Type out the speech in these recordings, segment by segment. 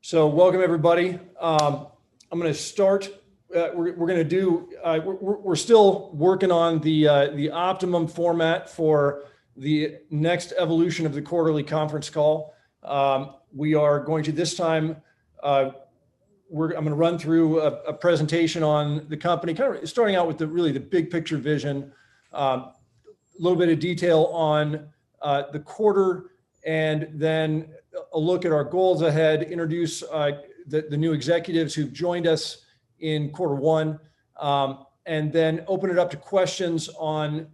So welcome everybody. I'm going to start. We're going to do. We're still working on the optimum format for the next evolution of the quarterly conference call. We are going to this time. I'm going to run through a presentation on the company, kind of starting out with the big picture vision, a little bit of detail on the quarter, and then a look at our goals ahead, introduce the new executives who've joined us in quarter one, and then open it up to questions on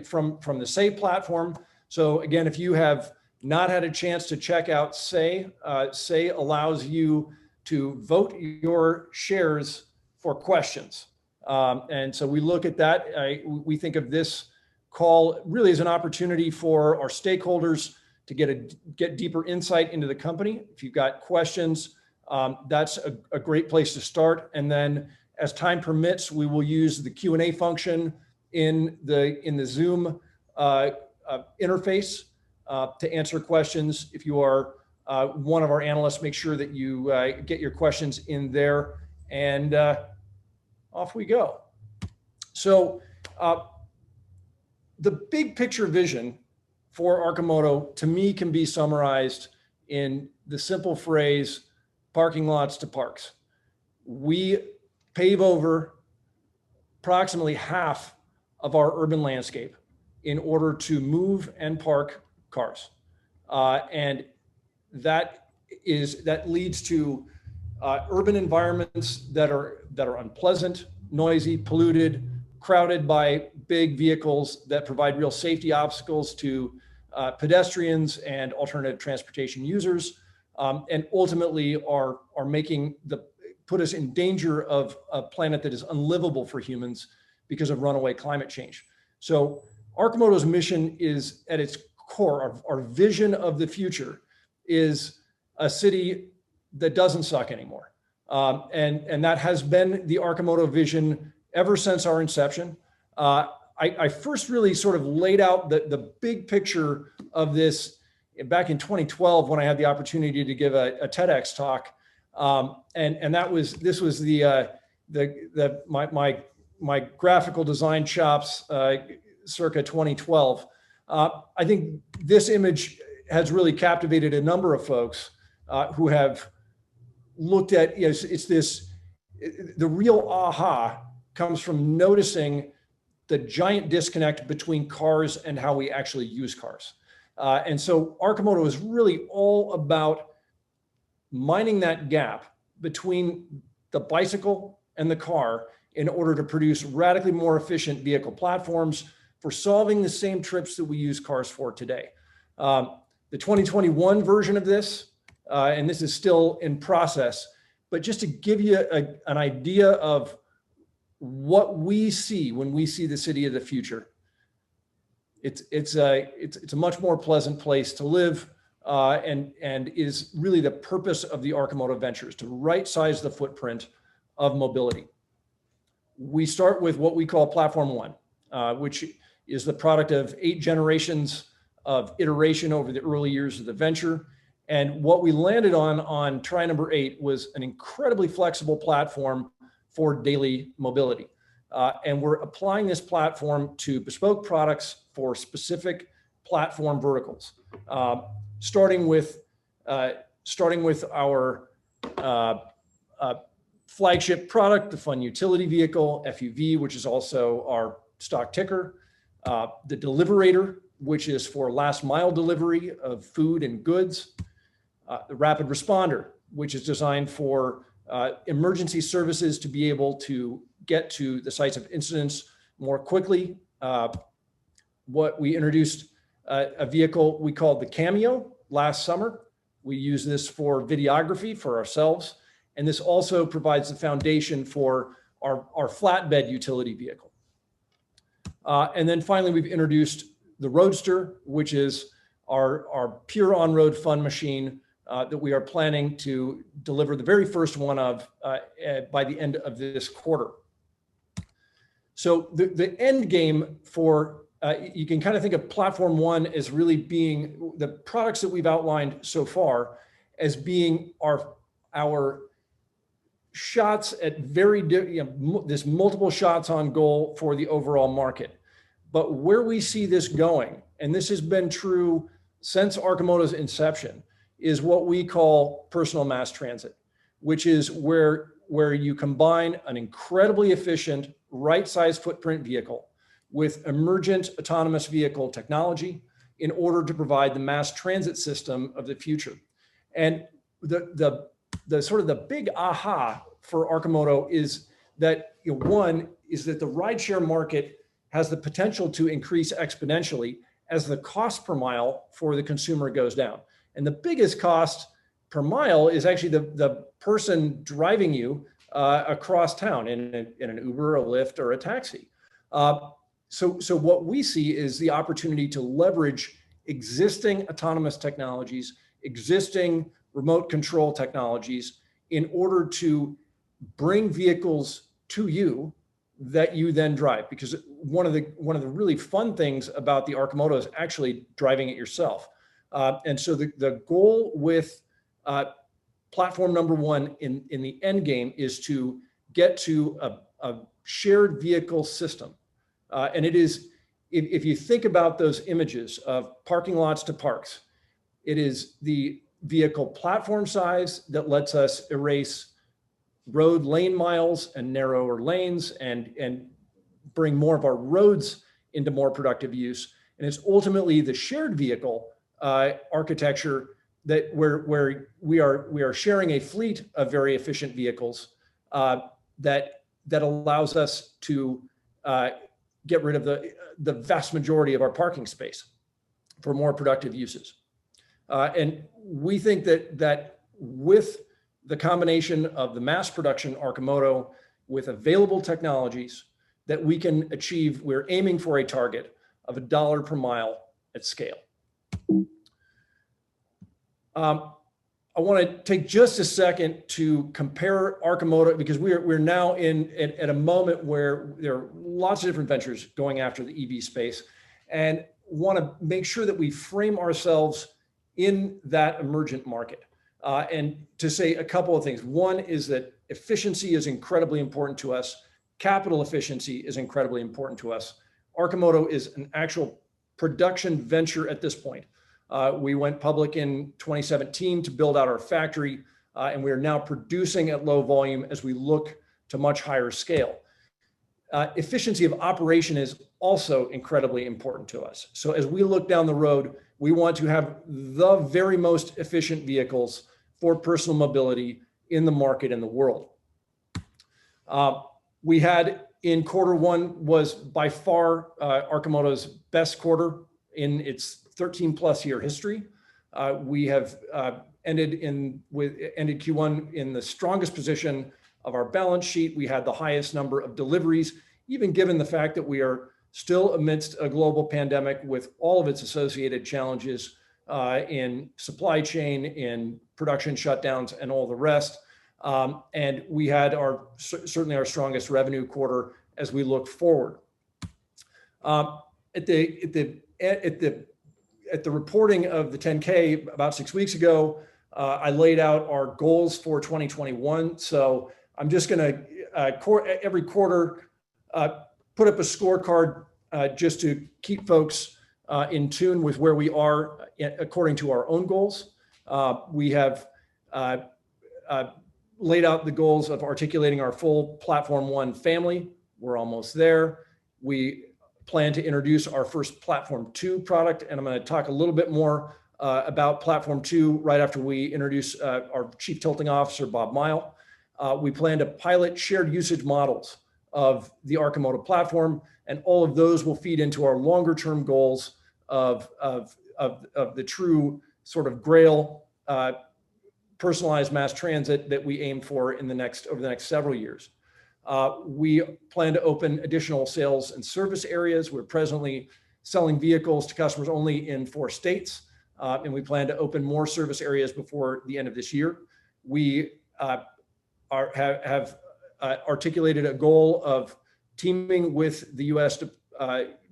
from the Say platform. So again, if you have not had a chance to check out Say, Say allows you to vote your shares for questions. And so we look at that. We think of this call really as an opportunity for our stakeholders to get deeper insight into the company. If you've got questions, that's a great place to start. And then as time permits, we will use the Q&A function in the Zoom interface to answer questions. If you are one of our analysts, make sure that you get your questions in there, and off we go. So the big picture vision for Arcimoto, to me, can be summarized in the simple phrase, parking lots to parks. We pave over approximately half of our urban landscape in order to move and park cars. And that leads to urban environments that are unpleasant, noisy, polluted, crowded by big vehicles that provide real safety obstacles to pedestrians and alternative transportation users, and ultimately are put us in danger of a planet that is unlivable for humans because of runaway climate change. So Arcimoto's mission is, at its core, our vision of the future is a city that doesn't suck anymore. And that has been the Arcimoto vision ever since our inception. I first really sort of laid out the big picture of this back in 2012 when I had the opportunity to give a TEDx talk, and this was my graphical design chops circa 2012. I think this image has really captivated a number of folks who have looked at, the real aha comes from noticing the giant disconnect between cars and how we actually use cars. And so Arcimoto is really all about mining that gap between the bicycle and the car in order to produce radically more efficient vehicle platforms for solving the same trips that we use cars for today. The 2021 version of this, and this is still in process, but just to give you an idea of what we see when we see the city of the future, it's a much more pleasant place to live, and is really the purpose of the Arcimoto ventures, to right-size the footprint of mobility. We start with what we call Platform One, which is the product of 8 generations of iteration over the early years of the venture. And what we landed on try number 8 was an incredibly flexible platform for daily mobility. And we're applying this platform to bespoke products for specific platform verticals, starting with our flagship product, the Fun Utility Vehicle, FUV, which is also our stock ticker, the Deliverator, which is for last mile delivery of food and goods, the Rapid Responder, which is designed for emergency services to be able to get to the sites of incidents more quickly. What we introduced a vehicle we called the Cameo last summer. We use this for videography for ourselves, and this also provides the foundation for our flatbed utility vehicle. And then finally, we've introduced the Roadster, which is our pure on-road fun machine that we are planning to deliver the very first one of by the end of this quarter. So the end game for, you can kind of think of Platform One as really being the products that we've outlined so far as being our shots at this multiple shots on goal for the overall market. But where we see this going, and this has been true since Arcimoto's inception, is what we call personal mass transit, which is where you combine an incredibly efficient, right-sized footprint vehicle with emergent autonomous vehicle technology in order to provide the mass transit system of the future. And the sort of the big aha for Arcimoto is that, one is that the rideshare market has the potential to increase exponentially as the cost per mile for the consumer goes down. And the biggest cost per mile is actually the person driving you across town in an Uber, a Lyft, or a taxi. So what we see is the opportunity to leverage existing autonomous technologies, existing remote control technologies, in order to bring vehicles to you that you then drive. Because one of the really fun things about the Arcimoto is actually driving it yourself. And so the goal with platform number one in the end game is to get to a shared vehicle system. And it is, if you think about those images of parking lots to parks, it is the vehicle platform size that lets us erase road lane miles and narrower lanes and bring more of our roads into more productive use. And it's ultimately the shared vehicle architecture that where we are sharing a fleet of very efficient vehicles that allows us to get rid of the vast majority of our parking space for more productive uses. And we think that with the combination of the mass production Arcimoto with available technologies, that we can achieve, we're aiming for a target of $1 per mile at scale. I want to take just a second to compare Arcimoto, because we're now at a moment where there are lots of different ventures going after the EV space, and want to make sure that we frame ourselves in that emergent market. And to say a couple of things. One is that efficiency is incredibly important to us. Capital efficiency is incredibly important to us. Arcimoto is an actual production venture at this point. We went public in 2017 to build out our factory, and we are now producing at low volume as we look to much higher scale. Efficiency of operation is also incredibly important to us. So as we look down the road, we want to have the very most efficient vehicles for personal mobility in the market in the world. We had in quarter1 was by far Arcimoto's best quarter in its 13+ year history. We have ended Q1 in the strongest position of our balance sheet. We had the highest number of deliveries, even given the fact that we are still amidst a global pandemic with all of its associated challenges in supply chain, in production shutdowns, and all the rest. And we had certainly our strongest revenue quarter as we look forward. At the reporting of the 10K about 6 weeks ago, I laid out our goals for 2021. So I'm just going to every quarter put up a scorecard just to keep folks in tune with where we are according to our own goals. We have laid out the goals of articulating our full Platform 1 family. We're almost there. We plan to introduce our first Platform 2 product, and I'm going to talk a little bit more about Platform 2 right after we introduce our Chief Tilting Officer, Bob Mighell. We plan to pilot shared usage models of the Arcimoto platform, and all of those will feed into our longer term goals of the true sort of grail personalized mass transit that we aim for over the next several years. We plan to open additional sales and service areas. We're presently selling vehicles to customers only in 4 states, and we plan to open more service areas before the end of this year. We have articulated a goal of teaming with the U.S.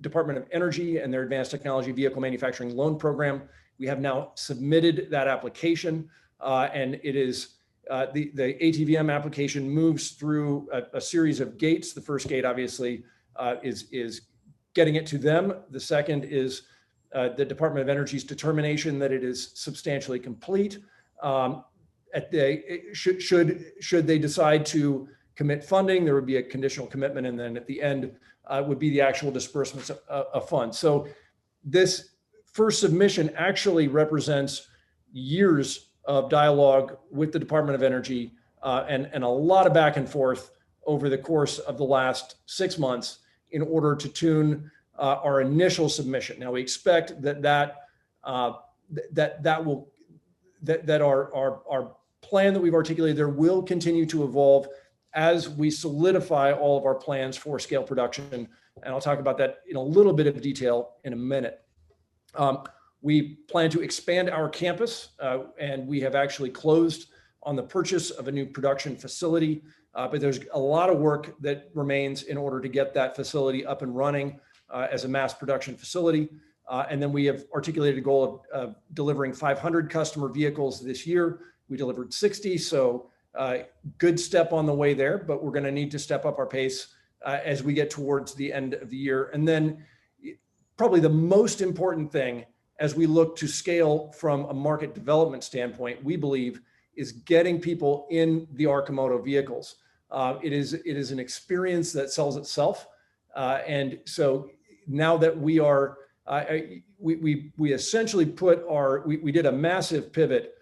Department of Energy and their Advanced Technology Vehicle Manufacturing Loan Program. We have now submitted that application, and it is the ATVM application moves through a series of gates. The first gate, obviously, is getting it to them. The second is the Department of Energy's determination that it is substantially complete. Should they decide to commit funding, there would be a conditional commitment, and then at the end would be the actual disbursements of funds. So this first submission actually represents years of dialogue with the Department of Energy and a lot of back and forth over the course of the last 6 months in order to tune our initial submission. Now we expect that our plan that we've articulated there will continue to evolve as we solidify all of our plans for scale production. And I'll talk about that in a little bit of detail in a minute. We plan to expand our campus, and we have actually closed on the purchase of a new production facility, but there's a lot of work that remains in order to get that facility up and running as a mass production facility. And then we have articulated a goal of delivering 500 customer vehicles this year. We delivered 60, so good step on the way there, but we're going to need to step up our pace as we get towards the end of the year. And then probably the most important thing as we look to scale from a market development standpoint, we believe, is getting people in the Arcimoto vehicles. It is an experience that sells itself. And so now that we are, we essentially put we did a massive pivot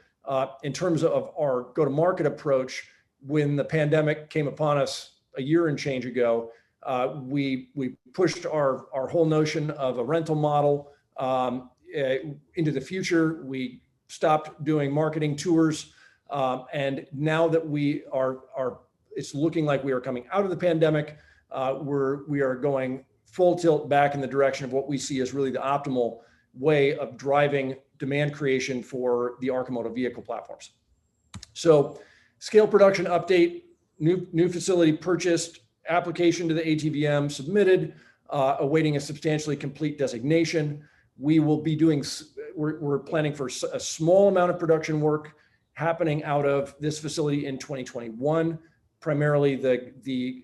in terms of our go-to-market approach when the pandemic came upon us a year and change ago. We pushed our whole notion of a rental model into the future. We stopped doing marketing tours. And now that we are, it's looking like we are coming out of the pandemic, we are going full tilt back in the direction of what we see as really the optimal way of driving demand creation for the Arcimoto vehicle platforms. So scale production update, new facility purchased, application to the ATVM submitted, awaiting a substantially complete designation. We will be doing, we're planning for a small amount of production work happening out of this facility in 2021, primarily the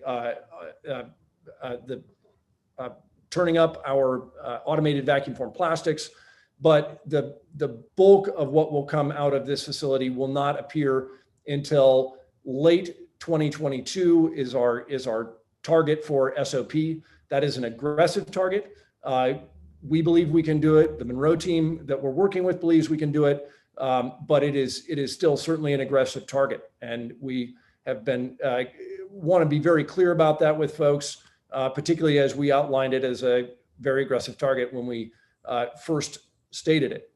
turning up our automated vacuum form plastics, but the bulk of what will come out of this facility will not appear until late 2022 is our target for SOP. That is an aggressive target. We believe we can do it. The Munro team that we're working with believes we can do it, but it is still certainly an aggressive target, and we have been want to be very clear about that with folks, particularly as we outlined it as a very aggressive target when we first stated it.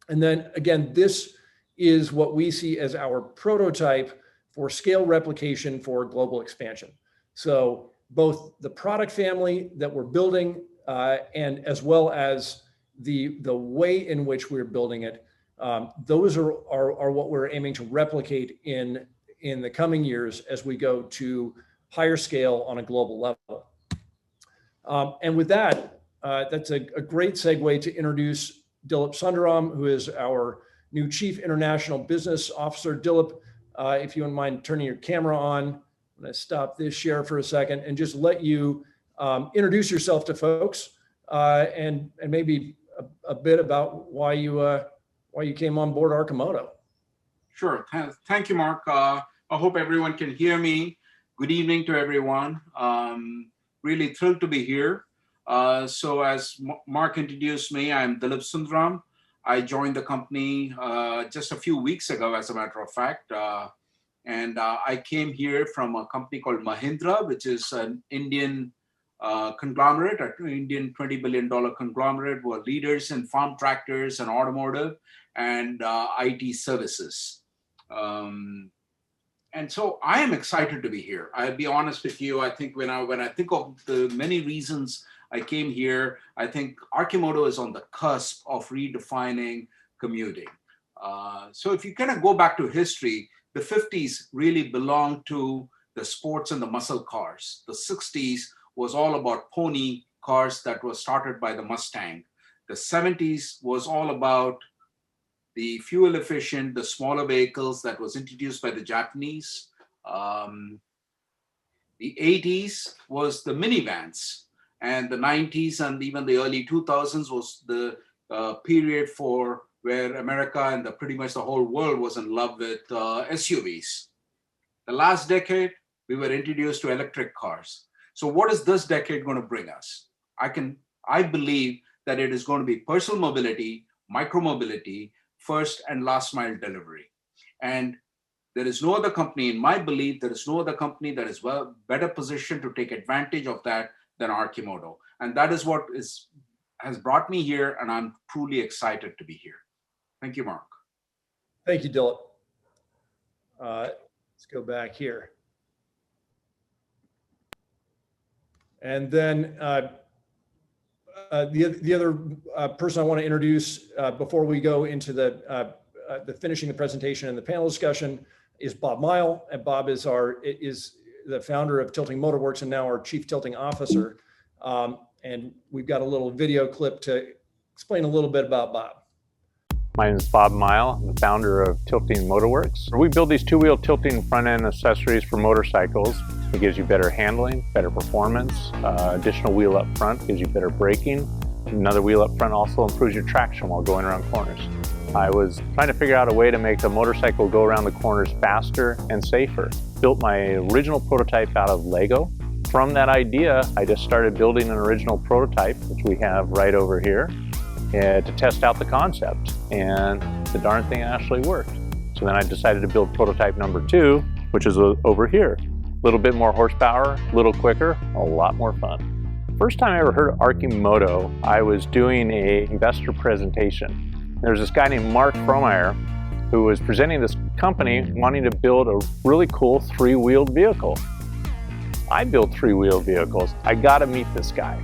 And then again, this is what we see as our prototype for scale replication for global expansion. So both the product family that we're building and as well as the way in which we're building it, those are what we're aiming to replicate in the coming years as we go to higher scale on a global level. And with that, that's a great segue to introduce Dilip Sundaram, who is our new Chief International Business Officer. Dilip, if you wouldn't mind turning your camera on, I'm going to stop this share for a second and just let you introduce yourself to folks and maybe a bit about why you came on board Arcimoto. Sure. Thank you, Mark. I hope everyone can hear me. Good evening to everyone. Really thrilled to be here. So as Mark introduced me, I'm Dilip Sundaram. I joined the company just a few weeks ago, as a matter of fact. And I came here from a company called Mahindra, which is an Indian conglomerate, an Indian $20 billion conglomerate, who are leaders in farm tractors and automotive and IT services. And so I am excited to be here. I'll be honest with you. I think when I think of the many reasons I came here, I think Arcimoto is on the cusp of redefining commuting. So if you kind of go back to history, the 50s really belonged to the sports and the muscle cars. The 60s was all about pony cars that was started by the Mustang. The 70s was all about the fuel efficient, the smaller vehicles that was introduced by the Japanese. The 80s was the minivans, and the 90s and even the early 2000s was the period for where America and pretty much the whole world was in love with SUVs. The last decade, we were introduced to electric cars. So what is this decade going to bring us? I believe that it is going to be personal mobility, micromobility, first and last mile delivery. And there is no other company, in my belief, there is no other company that is better positioned to take advantage of that than Arcimoto. And that is what has brought me here, and I'm truly excited to be here. Thank you, Mark. Thank you, Dilip. Let's go back here. And then the other person I want to introduce before we go into the finishing the presentation and the panel discussion is Bob Mighell. And Bob is the founder of Tilting Motorworks and now our Chief Tilting Officer. And we've got a little video clip to explain a little bit about Bob. My name is Bob Mighell. I'm the founder of Tilting Motorworks. We build these two-wheel tilting front-end accessories for motorcycles. It gives you better handling, better performance. Additional wheel up front gives you better braking. Another wheel up front also improves your traction while going around corners. I was trying to figure out a way to make the motorcycle go around the corners faster and safer. Built my original prototype out of Lego. From that idea, I just started building an original prototype, which we have right over here, to test out the concept. And the darn thing actually worked. So then I decided to build prototype number 2, which is over here. A little bit more horsepower, a little quicker, a lot more fun. First time I ever heard of Arcimoto, I was doing an investor presentation. There's this guy named Mark Frohnmayer who was presenting this company wanting to build a really cool 3-wheeled vehicle. I build 3-wheeled vehicles. I got to meet this guy.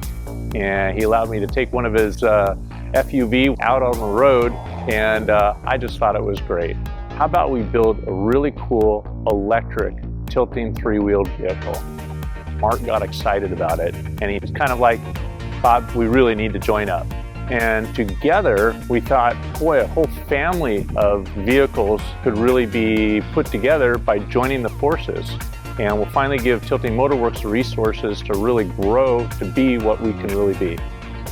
And he allowed me to take one of his FUV out on the road, and I just thought it was great. How about we build a really cool electric tilting 3-wheeled vehicle? Mark got excited about it, and he was kind of like, Bob, we really need to join up. And together, we thought, boy, a whole family of vehicles could really be put together by joining the forces. And we'll finally give Tilting Motorworks the resources to really grow to be what we can really be.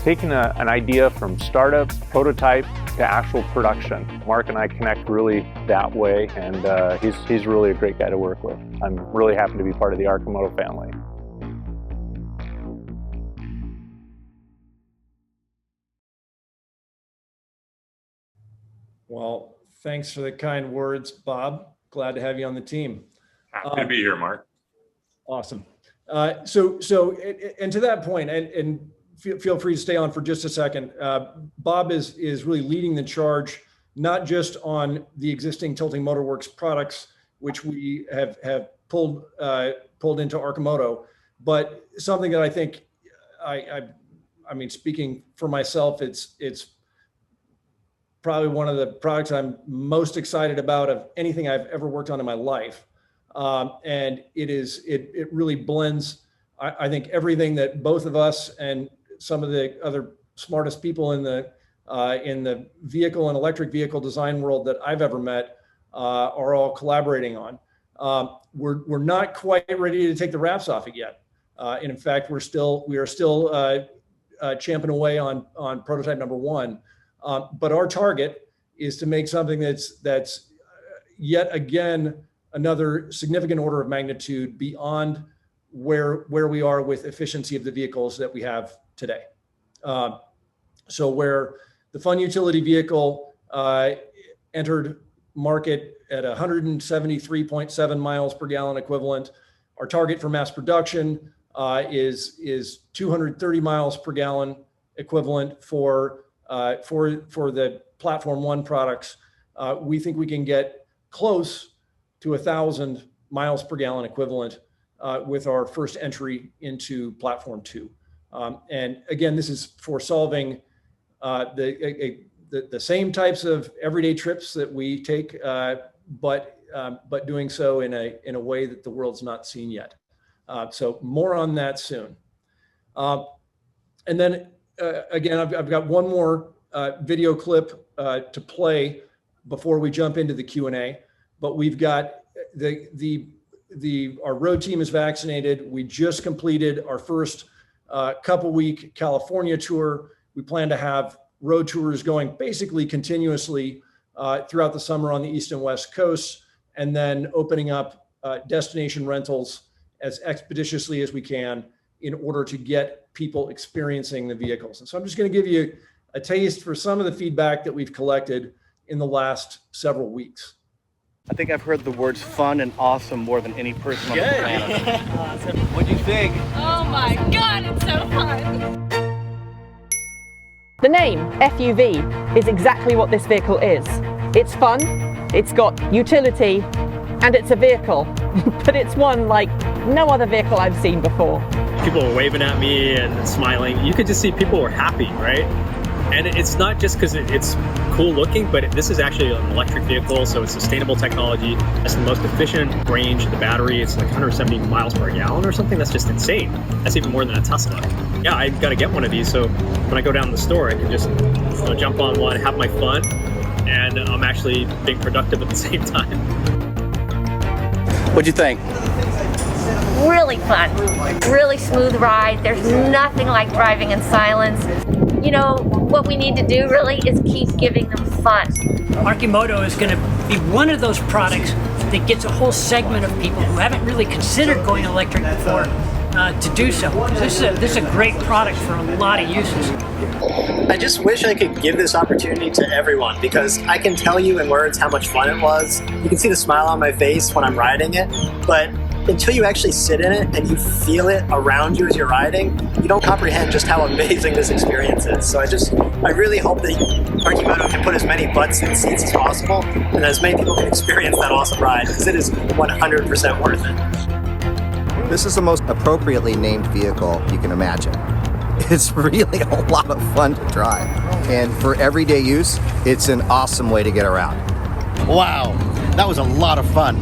Taking an idea from startup, prototype, to actual production. Mark and I connect really that way, and he's really a great guy to work with. I'm really happy to be part of the Arcimoto family. Well, thanks for the kind words, Bob. Glad to have you on the team. Happy to be here, Mark. Awesome. So to that point, and feel free to stay on for just a second. Bob is really leading the charge, not just on the existing Tilting Motorworks products, which we have pulled into Arcimoto, but something that I think, I mean, speaking for myself, it's probably one of the products I'm most excited about of anything I've ever worked on in my life. And it really blends, I think, everything that both of us and some of the other smartest people in the vehicle and electric vehicle design world that I've ever met are all collaborating on. We're not quite ready to take the wraps off it yet. And in fact, we are still champing away on prototype number 1. But our target is to make something that's yet again another significant order of magnitude beyond where we are with efficiency of the vehicles that we have today. So where the fun utility vehicle entered market at 173.7 miles per gallon equivalent, our target for mass production is 230 miles per gallon equivalent for the Platform 1 products. We think we can get close to 1,000 miles per gallon equivalent with our first entry into Platform 2. And again, this is for solving the same types of everyday trips that we take, but doing so in a way that the world's not seen yet. So more on that soon. And then again, I've got one more video clip to play before we jump into the Q&A. But we've got our road team is vaccinated. We just completed our first couple week California tour. We plan to have road tours going basically continuously throughout the summer on the East and West coasts, and then opening up destination rentals as expeditiously as we can in order to get people experiencing the vehicles. And so I'm just going to give you a taste for some of the feedback that we've collected in the last several weeks. I think I've heard the words fun and awesome more than any person on the planet. Awesome. What'd you think? Oh my God, it's so fun. The name, FUV, is exactly what this vehicle is. It's fun, it's got utility, and it's a vehicle, but it's one like no other vehicle I've seen before. People were waving at me and smiling. You could just see people were happy, right? And it's not just because it's cool looking, but this is actually an electric vehicle, so it's sustainable technology. It's the most efficient range of the battery. It's like 170 miles per gallon or something. That's just insane. That's even more than a Tesla. Yeah, I got to get one of these, so when I go down to the store, I can just jump on one, have my fun, and I'm actually being productive at the same time. What'd you think? Really fun, really smooth ride. There's nothing like driving in silence. You know, what we need to do really is keep giving them fun. Arcimoto is going to be one of those products that gets a whole segment of people who haven't really considered going electric before to do so. This is a great product for a lot of uses. I just wish I could give this opportunity to everyone, because I can tell you in words how much fun it was. You can see the smile on my face when I'm riding it, but until you actually sit in it and you feel it around you as you're riding, you don't comprehend just how amazing this experience is. So I really hope that Arcimoto can put as many butts in seats as possible, and as many people can experience that awesome ride, because it is 100% worth it. This is the most appropriately named vehicle you can imagine. It's really a lot of fun to drive. And for everyday use, it's an awesome way to get around. Wow, that was a lot of fun.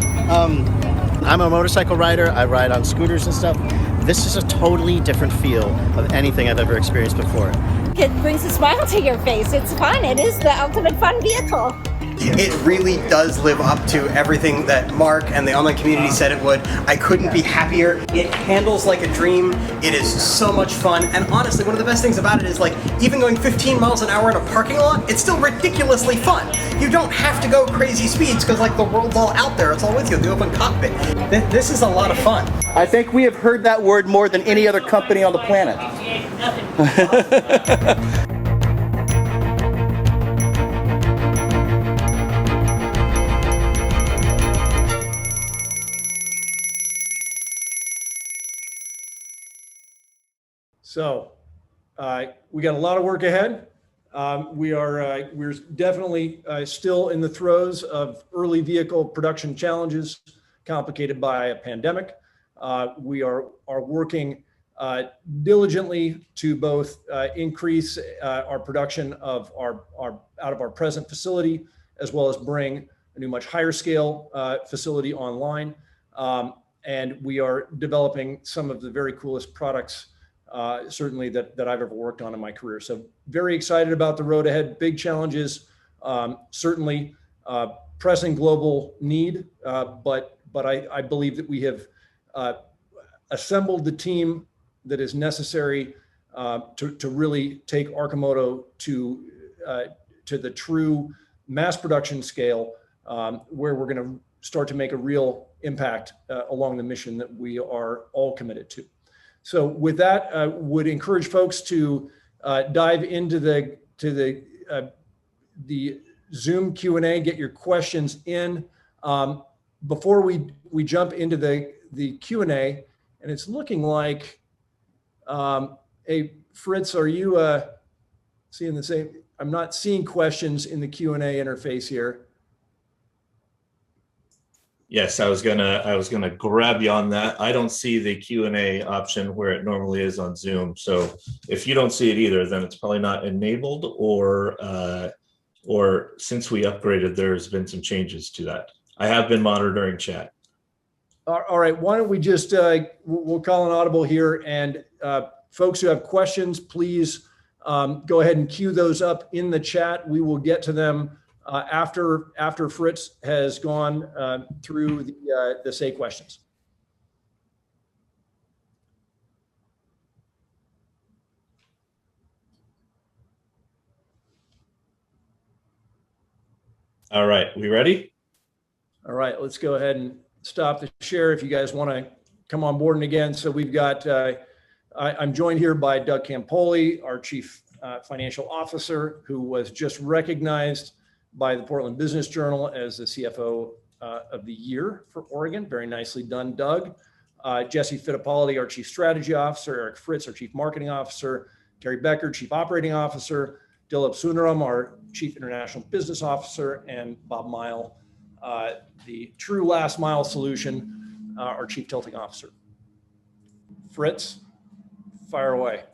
I'm a motorcycle rider. I ride on scooters and stuff. This is a totally different feel of anything I've ever experienced before. It brings a smile to your face. It's fun. It is the ultimate fun vehicle. It really does live up to everything that Mark and the online community said it would. I couldn't be happier. It handles like a dream. It is so much fun. And honestly, one of the best things about it is, like, even going 15 miles an hour in a parking lot, it's still ridiculously fun. You don't have to go crazy speeds because, like, the world's all out there. It's all with you, the open cockpit. This is a lot of fun. I think we have heard that word more than any other company on the planet. So we got a lot of work ahead. We're definitely still in the throes of early vehicle production challenges complicated by a pandemic. We are working diligently to both increase our production of out of our present facility, as well as bring a new, much higher scale facility online. And we are developing some of the very coolest products certainly that I've ever worked on in my career. So very excited about the road ahead. Big challenges, certainly pressing global need, but I believe that we have assembled the team that is necessary to really take Arcimoto to the true mass production scale, where we're going to start to make a real impact along the mission that we are all committed to. So with that, I would encourage folks to dive into the Zoom Q&A, get your questions in. Before we jump into the Q&A, and it's looking like, hey, Fritz, are you seeing the same? I'm not seeing questions in the Q&A interface here. Yes, I was gonna grab you on that. I don't see the Q&A option where it normally is on Zoom. So if you don't see it either, then it's probably not enabled, or since we upgraded, there's been some changes to that. I have been monitoring chat. All right, why don't we just, we'll call an audible here, and folks who have questions, please go ahead and queue those up in the chat. We will get to them after Fritz has gone through the say questions. All right, we ready? All right, let's go ahead and stop the share if you guys want to come on board. And again, so we've got, I'm joined here by Doug Campoli, our Chief Financial Officer, who was just recognized by the Portland Business Journal as the CFO of the year for Oregon. Very nicely done, Doug. Jesse Fittipaldi, our Chief Strategy Officer, Eric Fritz, our Chief Marketing Officer, Terry Becker, Chief Operating Officer, Dilip Sundaram, our Chief International Business Officer, and Bob Mighell, the true last mile solution, our Chief Tilting Officer. Fritz, fire away.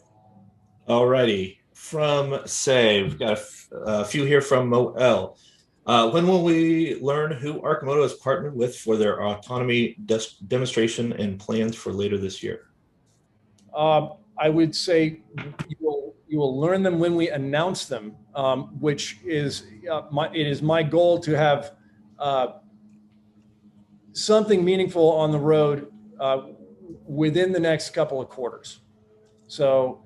All righty. From say, we've got a few here from Mighell. When will we learn who Arcimoto has partnered with for their autonomy demonstration and plans for later this year? I would say you will learn them when we announce them, which is it is my goal to have something meaningful on the road within the next couple of quarters. So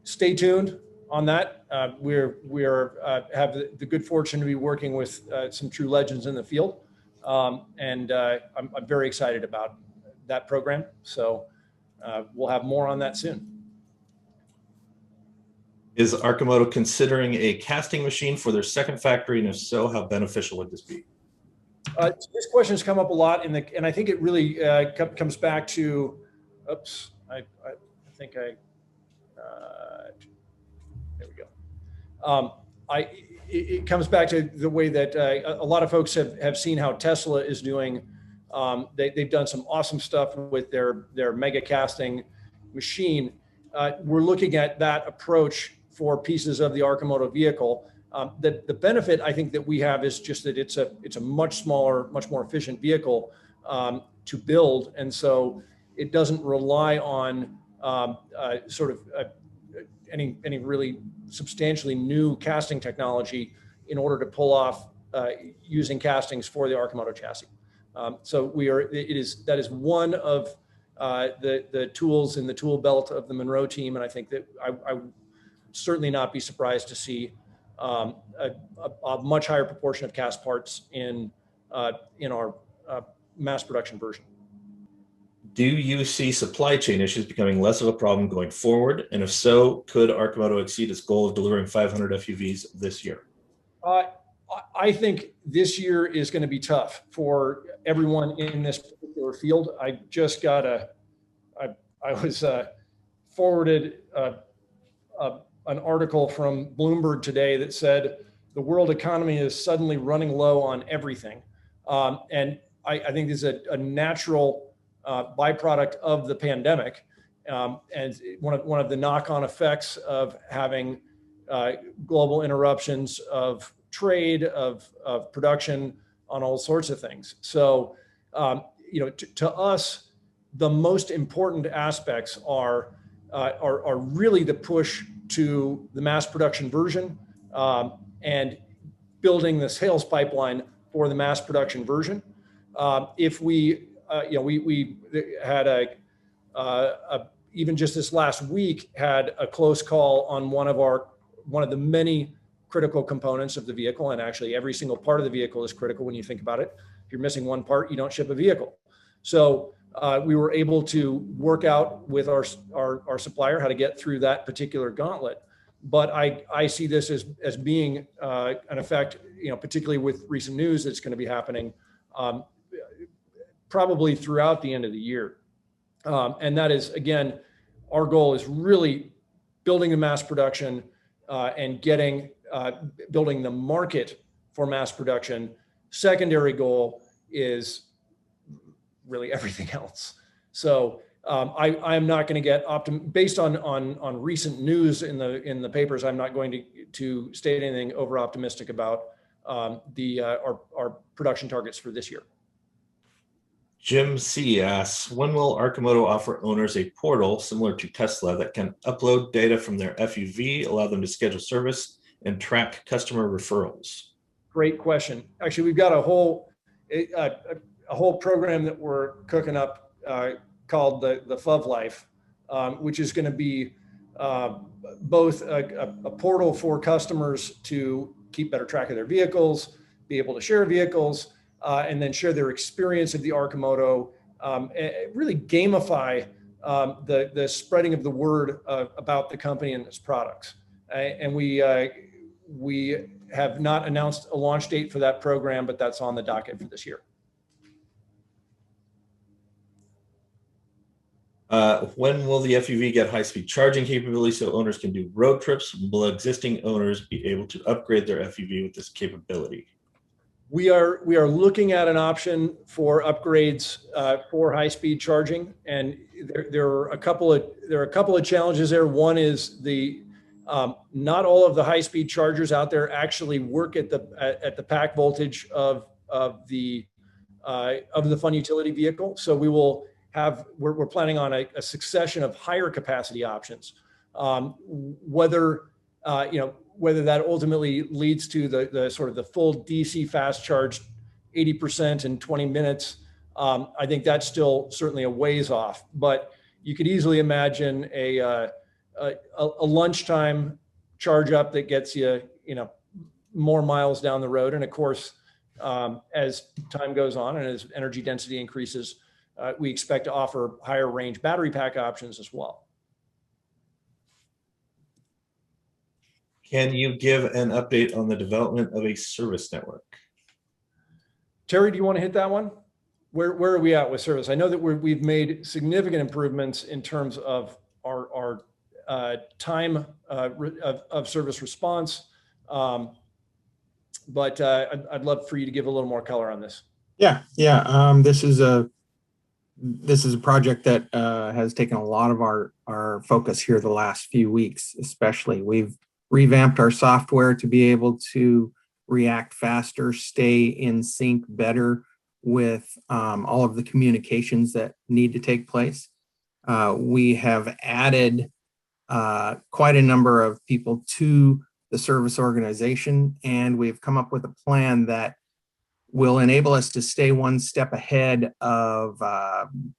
stay tuned on that. We have the good fortune to be working with some true legends in the field, and I'm very excited about that program. So we'll have more on that soon. Is Arcimoto considering a casting machine for their second factory, and if so, how beneficial would this be? This question has come up a lot, and I think it really comes back to. Oops, I think there we go. It comes back to the way that a lot of folks have seen how Tesla is doing. They've done some awesome stuff with their mega casting machine. We're looking at that approach for pieces of the Arcimoto vehicle. The benefit I think that we have is just that it's a much smaller, much more efficient vehicle to build, and so it doesn't rely on any really substantially new casting technology in order to pull off using castings for the Arcimoto chassis. So that is one of the tools in the tool belt of the Munro team, and I think that I would certainly not be surprised to see a much higher proportion of cast parts in our mass production version. Do you see supply chain issues becoming less of a problem going forward? And if so, could Arcimoto exceed its goal of delivering 500 FUVs this year? I think this year is going to be tough for everyone in this particular field. I just got I was forwarded an article from Bloomberg today that said the world economy is suddenly running low on everything. And I think this is a natural byproduct of the pandemic. And one of the knock-on effects of having global interruptions of trade, of production, on all sorts of things. So, to us, the most important aspects are really the push to the mass production version and building the sales pipeline for the mass production version. If we had even just this last week had a close call on one of the many critical components of the vehicle, and actually every single part of the vehicle is critical when you think about it. If you're missing one part, you don't ship a vehicle. So we were able to work out with our supplier how to get through that particular gauntlet. But I see this as being an effect, particularly with recent news that's going to be happening probably throughout the end of the year. And that is, again, our goal is really building the mass production and building the market for mass production. Secondary goal is really everything else. So I am not going to get based on recent news in the papers. I'm not going to state anything over optimistic about our production targets for this year. Jim C asks, when will Arcimoto offer owners a portal similar to Tesla that can upload data from their FUV, allow them to schedule service, and track customer referrals? Great question. Actually, we've got a whole program that we're cooking up called the FUV Life, which is going to be both a portal for customers to keep better track of their vehicles, be able to share vehicles, and then share their experience of the Arcimoto, really gamify the spreading of the word about the company and its products. And we have not announced a launch date for that program, but that's on the docket for this year. When will the FUV get high-speed charging capability so owners can do road trips? Will existing owners be able to upgrade their FUV with this capability? We are looking at an option for upgrades for high-speed charging, and there are a couple of challenges there. One is not all of the high-speed chargers out there actually work at the pack voltage of the fun utility vehicle. So we're planning on a succession of higher capacity options. Whether that ultimately leads to the sort of the full DC fast charge 80% in 20 minutes, I think that's still certainly a ways off. But you could easily imagine a lunchtime charge up that gets you more miles down the road. And of course, as time goes on and as energy density increases, we expect to offer higher range battery pack options as well. Can you give an update on the development of a service network? Terry, do you want to hit that one? Where are we at with service? I know that we've made significant improvements in terms of our time of service response, but I'd love for you to give a little more color on this. Yeah. This is a project that has taken a lot of our focus here the last few weeks, especially. We've revamped our software to be able to react faster, stay in sync better with all of the communications that need to take place. We have added quite a number of people to the service organization, and we've come up with a plan that will enable us to stay one step ahead of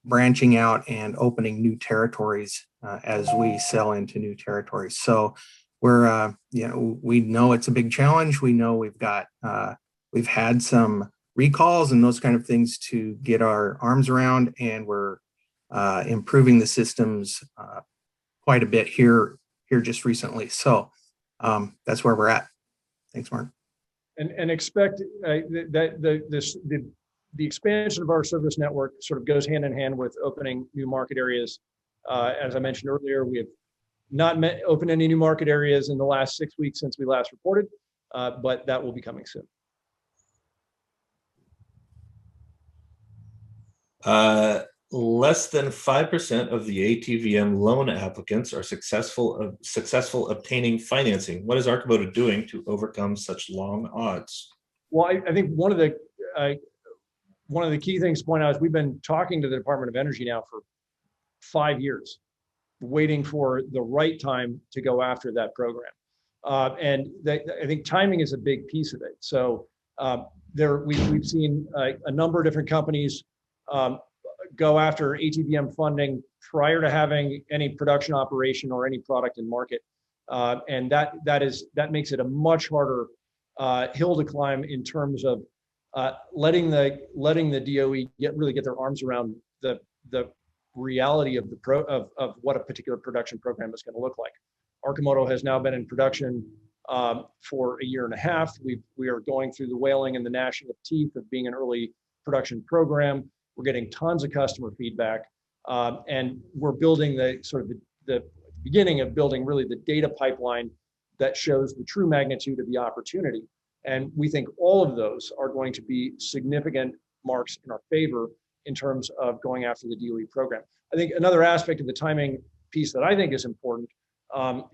branching out and opening new territories as we sell into new territories. So we're, we know it's a big challenge. We know we've had some recalls and those kind of things to get our arms around, and we're improving the systems quite a bit here just recently. So that's where we're at. Thanks, Mark. And expect that the expansion of our service network sort of goes hand in hand with opening new market areas. As I mentioned earlier, we have not opened any new market areas in the last 6 weeks since we last reported, but that will be coming soon. Less than 5% of the ATVM loan applicants are successful obtaining financing. What is Arcimoto doing to overcome such long odds? Well, I think one of the key things to point out is we've been talking to the Department of Energy now for 5 years, waiting for the right time to go after that program. And I think timing is a big piece of it. So we've seen a number of different companies go after ATVM funding prior to having any production operation or any product in market. And that makes it a much harder hill to climb in terms of letting the DOE really get their arms around the reality of what a particular production program is going to look like. Arcimoto has now been in production for 1.5 years. We are going through the whaling and the gnashing of teeth of being an early production program. We're getting tons of customer feedback, and we're building the beginning of building really the data pipeline that shows the true magnitude of the opportunity. And we think all of those are going to be significant marks in our favor in terms of going after the DOE program. I think another aspect of the timing piece that I think is important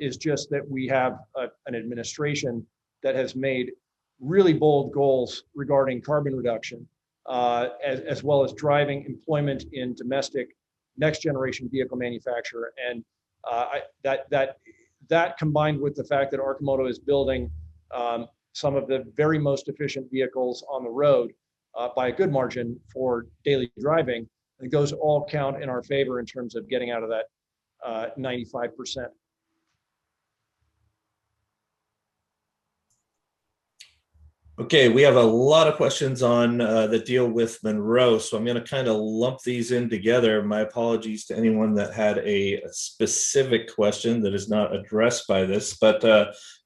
is just that we have an administration that has made really bold goals regarding carbon reduction, as well as driving employment in domestic next generation vehicle manufacture. And that combined with the fact that Arcimoto is building some of the very most efficient vehicles on the road by a good margin for daily driving. I think those all count in our favor in terms of getting out of that 95%. Okay, we have a lot of questions on that deal with Munro, so I'm going to kind of lump these in together. My apologies to anyone that had a specific question that is not addressed by this, but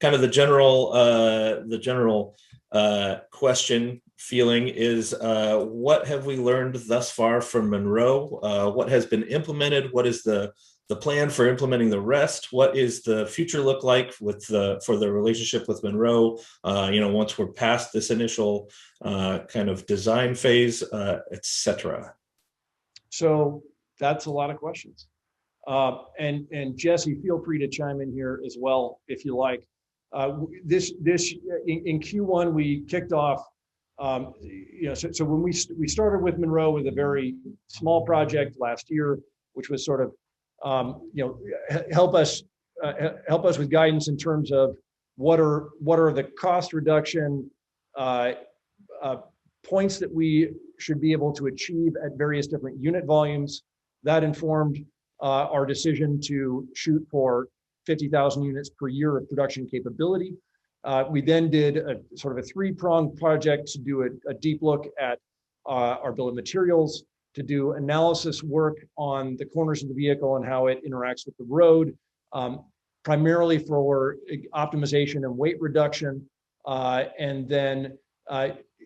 kind of the general question feeling is, what have we learned thus far from Munro? What has been implemented? What is the plan for implementing the rest? What is the future look like with for the relationship with Munro? Once we're past this initial kind of design phase, etc. So that's a lot of questions. And Jesse, feel free to chime in here as well if you like. This in Q1 we kicked off. So when we started with Munro with a very small project last year, which was sort of help us with guidance in terms of what are the cost reduction points that we should be able to achieve at various different unit volumes. That informed our decision to shoot for 50,000 units per year of production capability. We then did a sort of a three-pronged project to do a deep look at our bill of materials, to do analysis work on the corners of the vehicle and how it interacts with the road, primarily for optimization and weight reduction, and then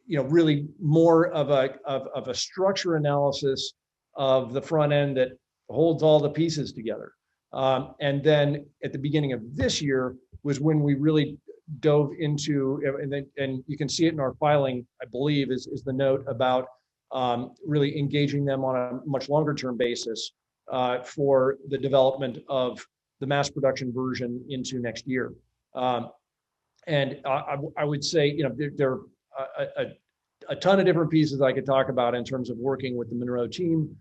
really more of a structure analysis of the front end that holds all the pieces together. And then at the beginning of this year was when we really dove into, and you can see it in our filing, I believe, is the note about really engaging them on a much longer term basis for the development of the mass production version into next year. And I would say, there are a ton of different pieces I could talk about in terms of working with the Munro team.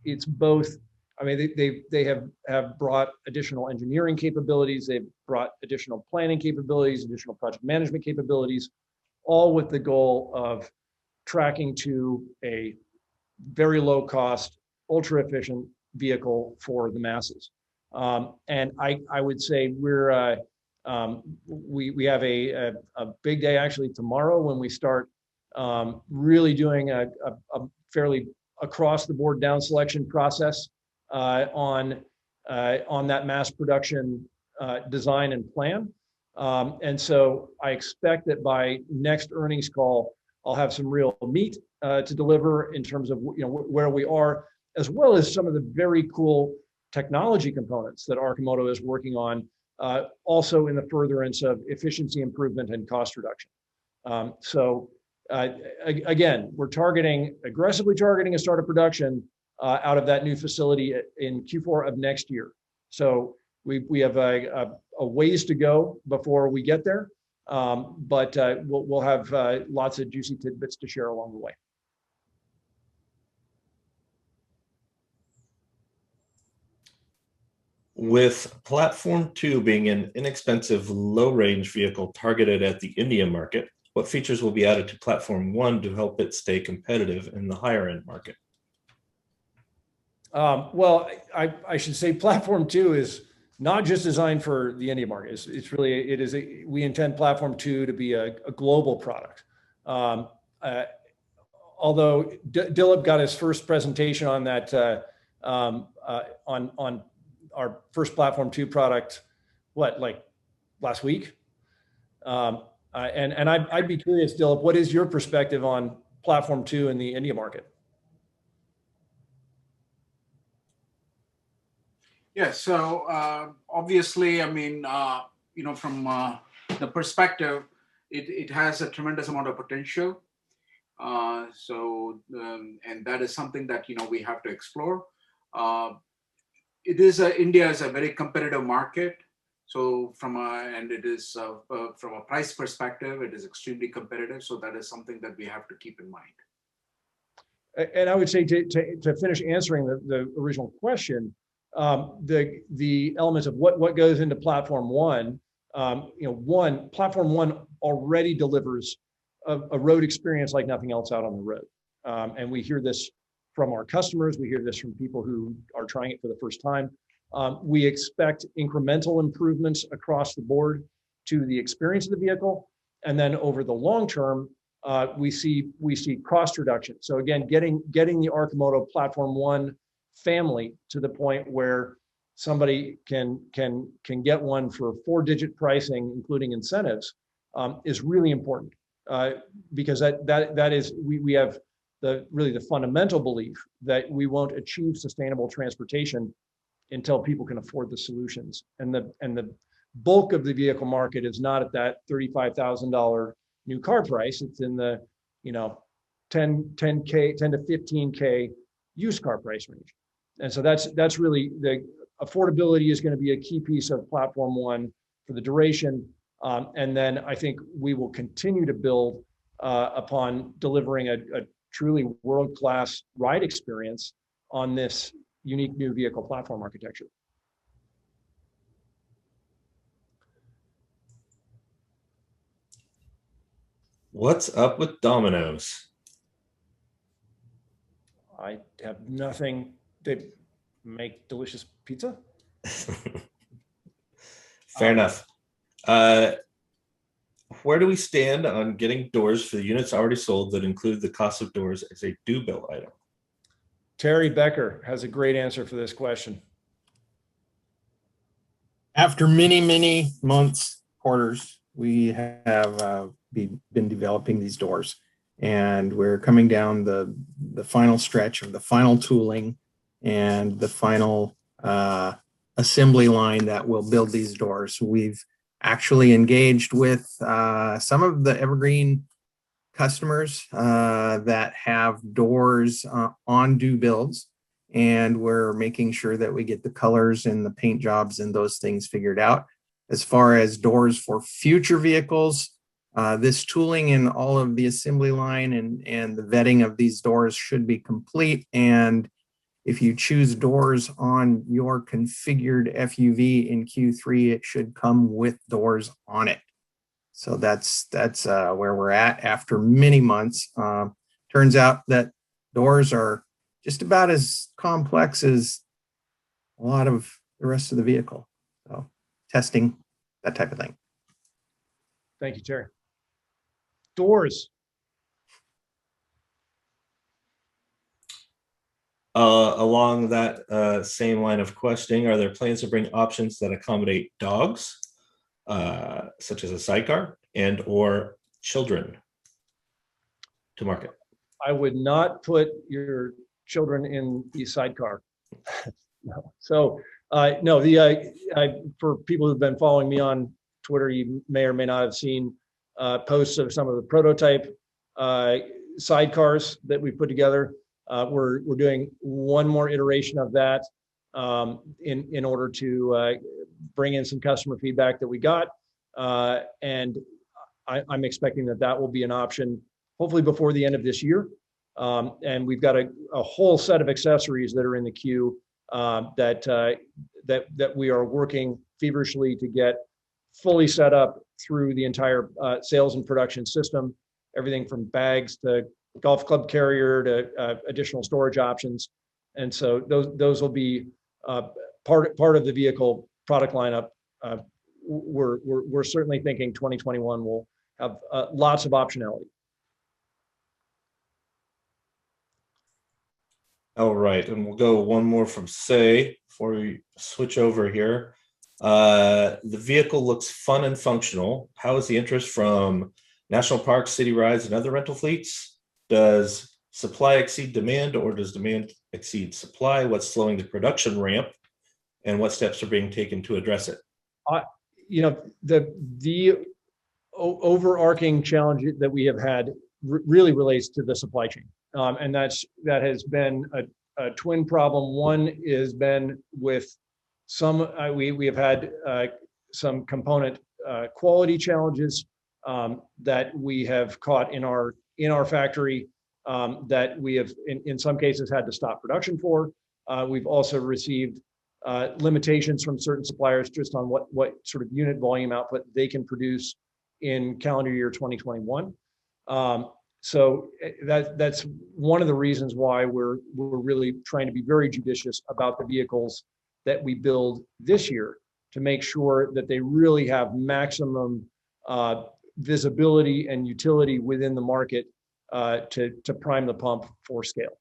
It's both. I mean, they have brought additional engineering capabilities. They've brought additional planning capabilities, additional project management capabilities, all with the goal of tracking to a very low cost, ultra efficient vehicle for the masses. And I would say we have a big day actually tomorrow when we start really doing a fairly across the board down selection process on that mass production design and plan. And so I expect that by next earnings call, I'll have some real meat to deliver in terms of where we are, as well as some of the very cool technology components that Arcimoto is working on, also in the furtherance of efficiency improvement and cost reduction. Again, we're aggressively targeting a start of production out of that new facility in Q4 of next year. So we have a ways to go before we get there, but we'll have lots of juicy tidbits to share along the way. With Platform 2 being an inexpensive, low-range vehicle targeted at the India market, what features will be added to Platform 1 to help it stay competitive in the higher-end market? Well, I should say Platform 2 is not just designed for the India market. We intend Platform 2 to be a global product. Although Dilip got his first presentation on that on our first Platform 2 product, last week? And I'd be curious, Dilip, what is your perspective on Platform 2 in the India market? Yeah, so obviously, I mean, from the perspective, it has a tremendous amount of potential. And that is something that, we have to explore. India is a very competitive market. So from a price perspective, it is extremely competitive. So that is something that we have to keep in mind. And I would say to finish answering the original question, the elements of what goes into platform one. Platform one already delivers a road experience like nothing else out on the road. And we hear this from our customers. We hear this from people who are trying it for the first time. We expect incremental improvements across the board to the experience of the vehicle. And then over the long term, we see cost reduction. So again, getting the Arcimoto Platform One family to the point where somebody can get one for 4-digit pricing, including incentives, is really important, because that is we have the fundamental belief that we won't achieve sustainable transportation until people can afford the solutions. And the bulk of the vehicle market is not at that $35,000 new car price. It's in the 10 to 15K used car price range. And so that's really the affordability is going to be a key piece of Platform One for the duration. And then I think we will continue to build upon delivering a truly world-class ride experience on this unique new vehicle platform architecture. What's up with Domino's? I have nothing. They make delicious pizza. Fair enough. Where do we stand on getting doors for the units already sold that include the cost of doors as a due bill item? Terry Becker has a great answer for this question. After many months, quarters, we have been developing these doors, and we're coming down the final stretch of the final tooling and the final assembly line that will build these doors. We've actually engaged with some of the evergreen customers that have doors on due builds, and we're making sure that we get the colors and the paint jobs and those things figured out. As far as doors for future vehicles, this tooling and all of the assembly line and the vetting of these doors should be complete. And if you choose doors on your configured FUV in Q3, it should come with doors on it. So that's where we're at after many months. Turns out that doors are just about as complex as a lot of the rest of the vehicle. So testing, that type of thing. Thank you, Terry. Doors. Along that same line of questioning, are there plans to bring options that accommodate dogs, such as a sidecar, and or children to market? I would not put your children in the sidecar. No. So no, for people who've been following me on Twitter, you may or may not have seen posts of some of the prototype sidecars that we put together. We're doing one more iteration of that in order to bring in some customer feedback that we got, and I'm expecting that will be an option hopefully before the end of this year. And we've got a whole set of accessories that are in the queue that we are working feverishly to get fully set up through the entire sales and production system. Everything from bags to golf club carrier to additional storage options, and so those will be part of the vehicle product lineup. We're certainly thinking 2021 will have lots of optionality. All right, and we'll go one more from Say before we switch over here. The vehicle looks fun and functional. How is the interest from national parks, city rides, and other rental fleets? Does supply exceed demand, or does demand exceed supply? What's slowing the production ramp, and what steps are being taken to address it? The overarching challenge that we have had really relates to the supply chain, and that has been a twin problem. One has been with some we have had some component quality challenges that we have caught in our factory that we have in some cases had to stop production for. We've also received limitations from certain suppliers just on what sort of unit volume output they can produce in calendar year 2021. So that's one of the reasons why we're really trying to be very judicious about the vehicles that we build this year, to make sure that they really have maximum visibility and utility within the market to prime the pump for scale.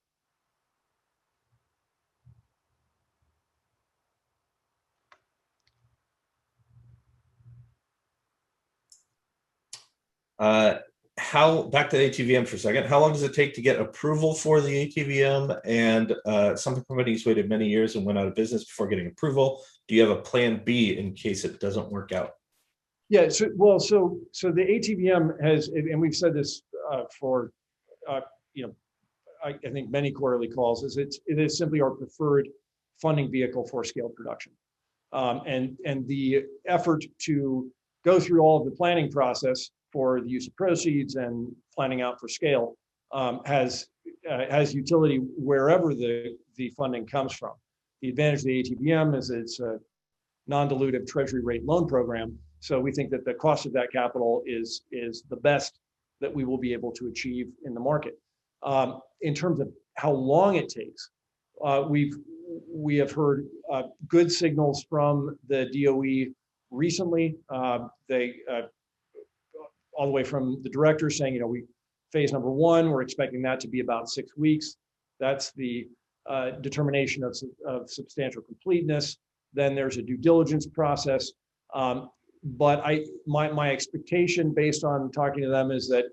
Back to ATVM for a second, how long does it take to get approval for the ATVM? And some companies waited many years and went out of business before getting approval. Do you have a plan B in case it doesn't work out? Yeah, so the ATVM has, and we've said this for I think many quarterly calls, it is simply our preferred funding vehicle for scale production. And the effort to go through all of the planning process for the use of proceeds and planning out for scale has utility wherever the funding comes from. The advantage of the ATVM is it's a non-dilutive treasury rate loan program. So we think that the cost of that capital is the best that we will be able to achieve in the market. In terms of how long it takes, we have heard good signals from the DOE recently. They all the way from the director saying, phase number 1, we're expecting that to be about 6 weeks. That's the determination of substantial completeness. Then there's a due diligence process. But my expectation based on talking to them is that,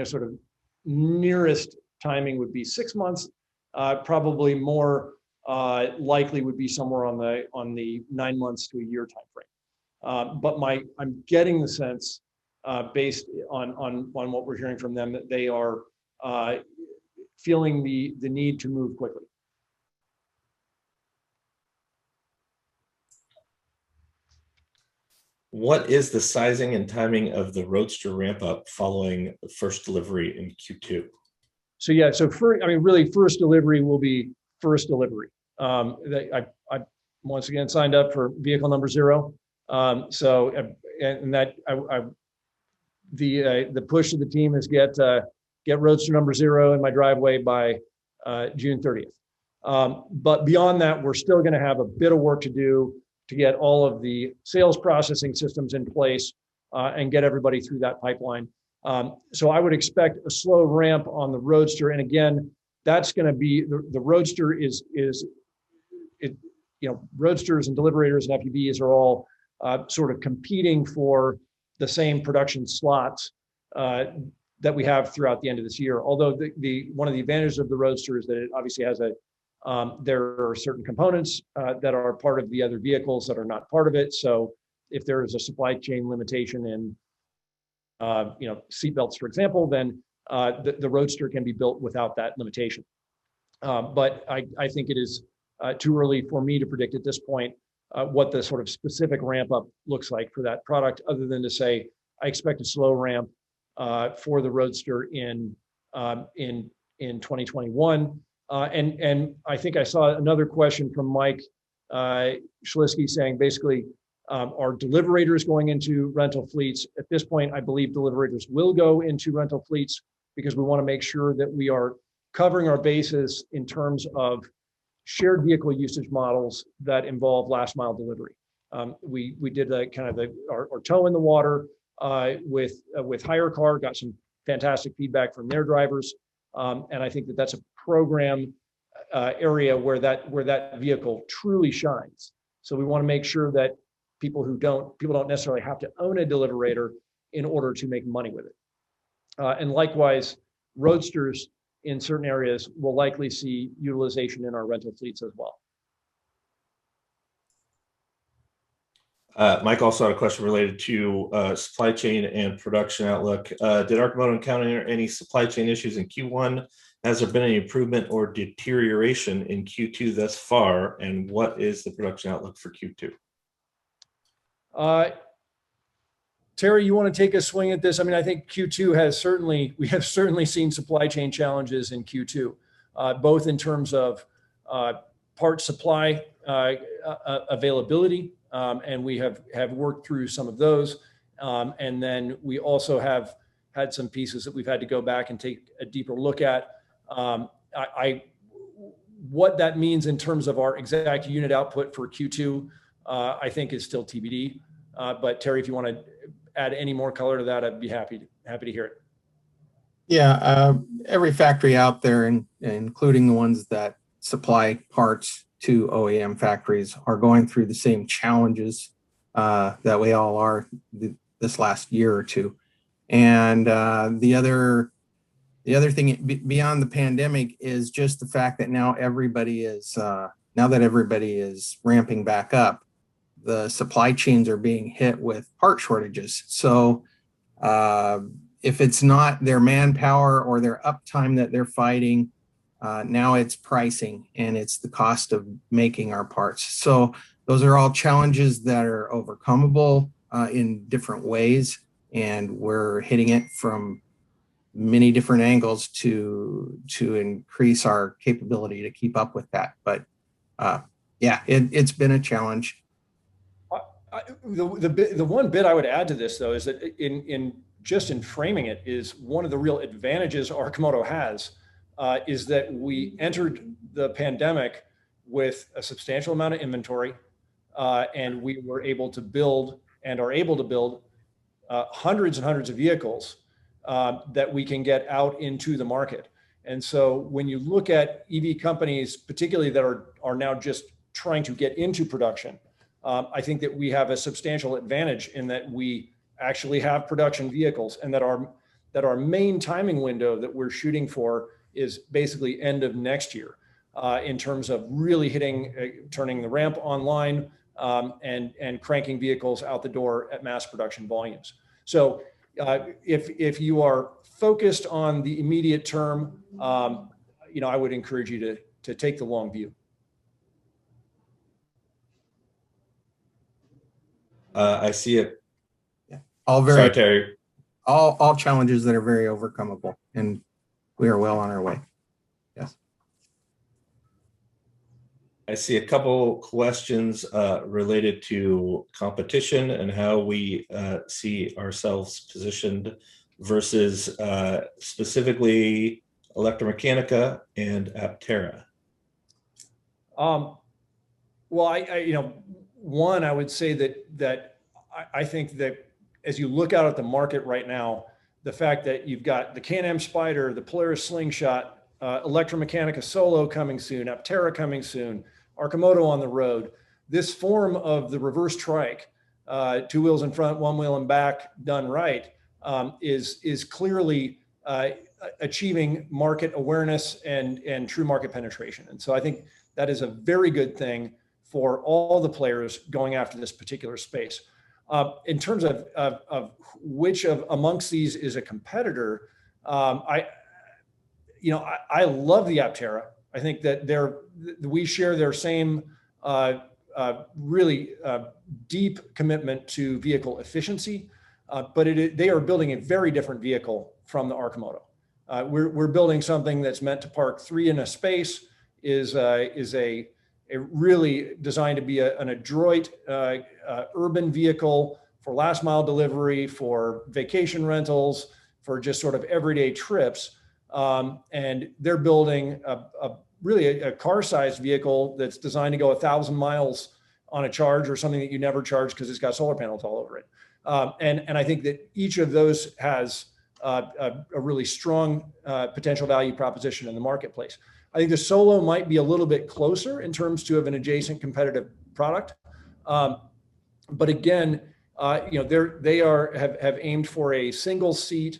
sort of nearest timing would be 6 months. Probably more likely would be somewhere on the 9 months to a year timeframe. But I'm getting the sense, based on what we're hearing from them, that they are feeling the need to move quickly. What is the sizing and timing of the Roadster ramp up following the first delivery in Q2? So yeah, first delivery will be first delivery. I once again signed up for vehicle number 0. The push of the team is get Roadster number 0 in my driveway by June 30th. But beyond that, we're still going to have a bit of work to do to get all of the sales processing systems in place and get everybody through that pipeline. So I would expect a slow ramp on the Roadster. And again, that's going to be the Roadster Roadsters and Deliverators and FUVs are all sort of competing for the same production slots that we have throughout the end of this year. Although one of the advantages of the Roadster is that it obviously has there are certain components that are part of the other vehicles that are not part of it. So if there is a supply chain limitation in seatbelts, for example, then the Roadster can be built without that limitation. But I think it is too early for me to predict at this point what the sort of specific ramp up looks like for that product, other than to say I expect a slow ramp for the Roadster in 2021. And I think I saw another question from Mike Schlisky saying basically, are Deliverators going into rental fleets? At this point, I believe Deliverators will go into rental fleets because we want to make sure that we are covering our bases in terms of shared vehicle usage models that involve last mile delivery. We did our toe in the water with Hire Car, got some fantastic feedback from their drivers. And I think that that's a program area where that vehicle truly shines. So we want to make sure that people don't necessarily have to own a Deliverator in order to make money with it. And likewise, Roadsters in certain areas will likely see utilization in our rental fleets as well. Mike also had a question related to supply chain and production outlook. Did Arcimoto encounter any supply chain issues in Q1? Has there been any improvement or deterioration in Q2 thus far? And what is the production outlook for Q2? Terry, you want to take a swing at this? I mean, I think we have certainly seen supply chain challenges in Q2, both in terms of part supply availability, and we have worked through some of those. And then we also have had some pieces that we've had to go back and take a deeper look at. What that means in terms of our exact unit output for Q2, I think is still TBD. But Terry, if you want to add any more color to that, I'd be happy to hear it. Yeah, every factory out there, including the ones that supply parts to OEM factories, are going through the same challenges that we all are this last year or two. And the other thing beyond the pandemic is just the fact that now everybody is ramping back up, the supply chains are being hit with part shortages. So if it's not their manpower or their uptime that they're fighting, now it's pricing and it's the cost of making our parts. So those are all challenges that are overcomable in different ways, and we're hitting it from many different angles to increase our capability to keep up with that. But yeah, it's been a challenge. The one bit I would add to this, though, is that in framing it, is one of the real advantages Arcimoto has is that we entered the pandemic with a substantial amount of inventory, and we were able to build and are able to build hundreds and hundreds of vehicles that we can get out into the market. And so when you look at EV companies, particularly that are now just trying to get into production, I think that we have a substantial advantage in that we actually have production vehicles, and that our main timing window that we're shooting for is basically end of next year in terms of really turning the ramp online and cranking vehicles out the door at mass production volumes. So if you are focused on the immediate term, I would encourage you to take the long view. I see it. Yeah. Sorry, Terry. All challenges that are very overcomable, and we are well on our way. Yes. I see a couple questions related to competition and how we see ourselves positioned versus specifically Electrameccanica and Aptera. Well, I would say that I think that as you look out at the market right now, the fact that you've got the Can-Am Spyder, the Polaris Slingshot, Electrameccanica Solo coming soon, Aptera coming soon, Arcimoto on the road, this form of the reverse trike, 2 wheels in front, 1 wheel in back, done right, is clearly achieving market awareness and true market penetration. And so I think that is a very good thing for all the players going after this particular space. In terms of which amongst these is a competitor, I love the Aptera. I think that we share their same really deep commitment to vehicle efficiency, but they are building a very different vehicle from the Arcimoto. We're building something that's meant to park 3 in a space, is a really designed to be an adroit urban vehicle for last mile delivery, for vacation rentals, for just sort of everyday trips. And they're building really a car-sized vehicle that's designed to go 1,000 miles on a charge, or something that you never charge because it's got solar panels all over it. And I think that each of those has a really strong potential value proposition in the marketplace. I think the Solo might be a little bit closer in terms of an adjacent competitive product. But again, they have aimed for a single seat,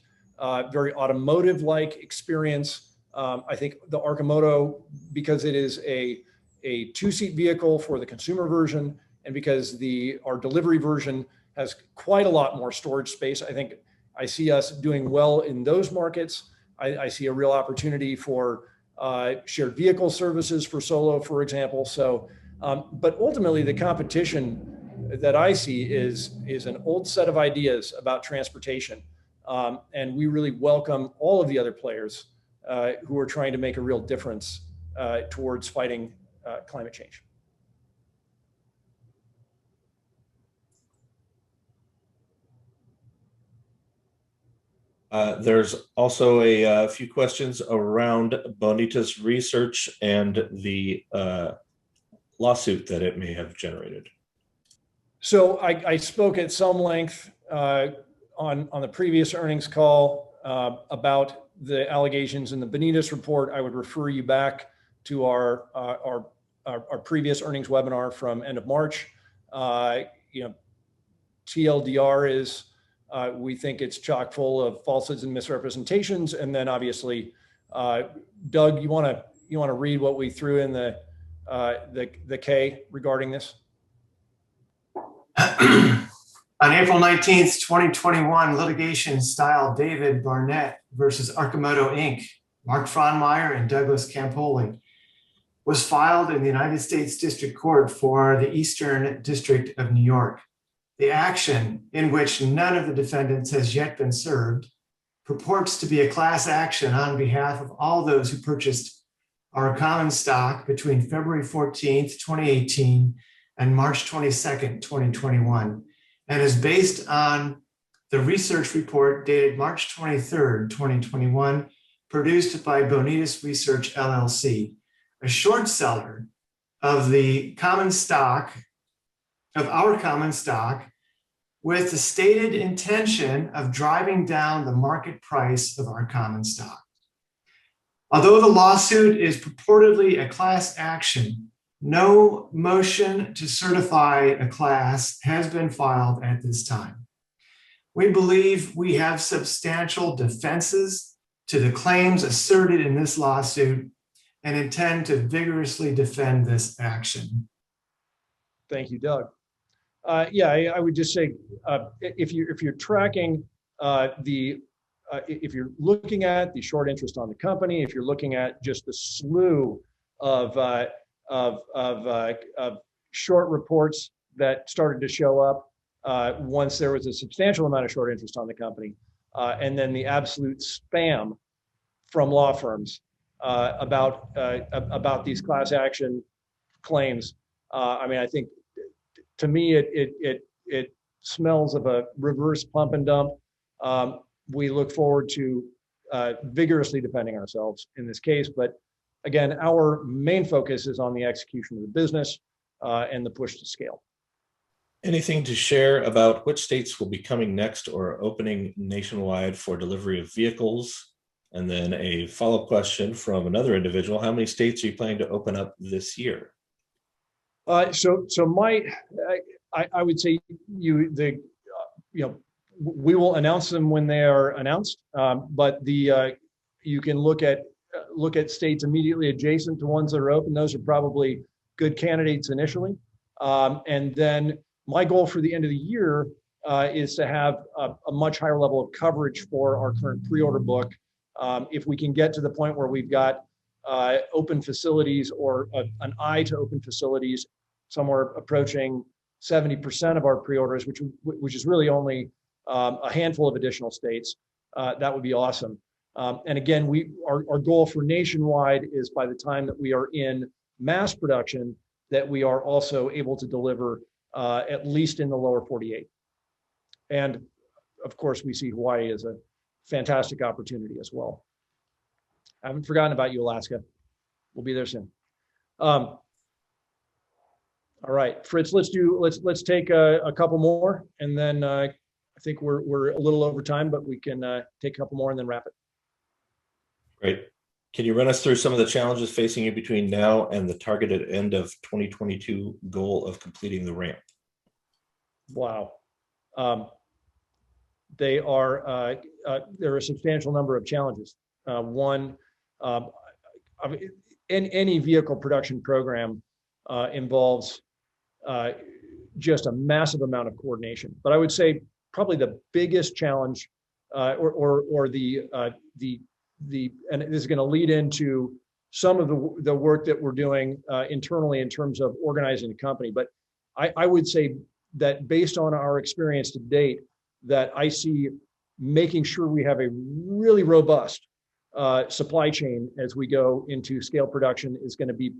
very automotive-like experience. I think the Arcimoto, because it is a 2-seat vehicle for the consumer version, and because our delivery version has quite a lot more storage space, I think I see us doing well in those markets. I see a real opportunity for shared vehicle services for Solo, for example. So, but ultimately the competition that I see is an old set of ideas about transportation. And we really welcome all of the other players who are trying to make a real difference towards fighting climate change. There's also a few questions around Bonitas research and the lawsuit that it may have generated. So I spoke at some length on the previous earnings call about the allegations in the Bonitas report. I would refer you back to our previous earnings webinar from end of March. TLDR is we think it's chock full of falsehoods and misrepresentations. And then obviously, Doug, you want to read what we threw in the K regarding this? On April 19th, 2021, litigation style David Barnett versus Arcimoto Inc., Mark Frohnmayer and Douglas Campoli, was filed in the United States District Court for the Eastern District of New York. The action, in which none of the defendants has yet been served, purports to be a class action on behalf of all those who purchased our common stock between February 14th, 2018 and March 22nd, 2021, and is based on the research report dated March 23rd, 2021, produced by Bonitas Research LLC, a short seller of the common stock, of our common stock, with the stated intention of driving down the market price of our common stock. Although the lawsuit is purportedly a class action, no motion to certify a class has been filed at this time. We believe we have substantial defenses to the claims asserted in this lawsuit and intend to vigorously defend this action. Thank you, Doug. I would just say, if you're tracking if you're looking at the short interest on the company, if you're looking at just the slew of short reports that started to show up once there was a substantial amount of short interest on the company, and then the absolute spam from law firms about these class action claims. I mean, I think to me it smells of a reverse pump and dump. We look forward to vigorously defending ourselves in this case, but again, our main focus is on the execution of the business and the push to scale. Anything to share about which states will be coming next or opening nationwide for delivery of vehicles? And then a follow-up question from another individual: how many states are you planning to open up this year? I would say we will announce them when they are announced, but you can look at states immediately adjacent to ones that are open. Those are probably good candidates initially. And then my goal for the end of the year is to have a much higher level of coverage for our current pre-order book. If we can get to the point where we've got open facilities or an eye to open facilities, somewhere approaching 70% of our pre-orders, which is really only a handful of additional states, that would be awesome. And again, our goal for nationwide is by the time that we are in mass production, that we are also able to deliver at least in the lower 48. And of course, we see Hawaii as a fantastic opportunity as well. I haven't forgotten about you, Alaska. We'll be there soon. All right, Fritz, let's take a couple more, and then I think we're a little over time, but we can take a couple more and then wrap it. Great. Can you run us through some of the challenges facing you between now and the targeted end of 2022 goal of completing the ramp? Wow. There are a substantial number of challenges. One, any vehicle production program involves just a massive amount of coordination. But I would say probably the biggest challenge, and this is going to lead into some of the work that we're doing internally in terms of organizing the company. But I would say that based on our experience to date, that I see making sure we have a really robust supply chain as we go into scale production is going to be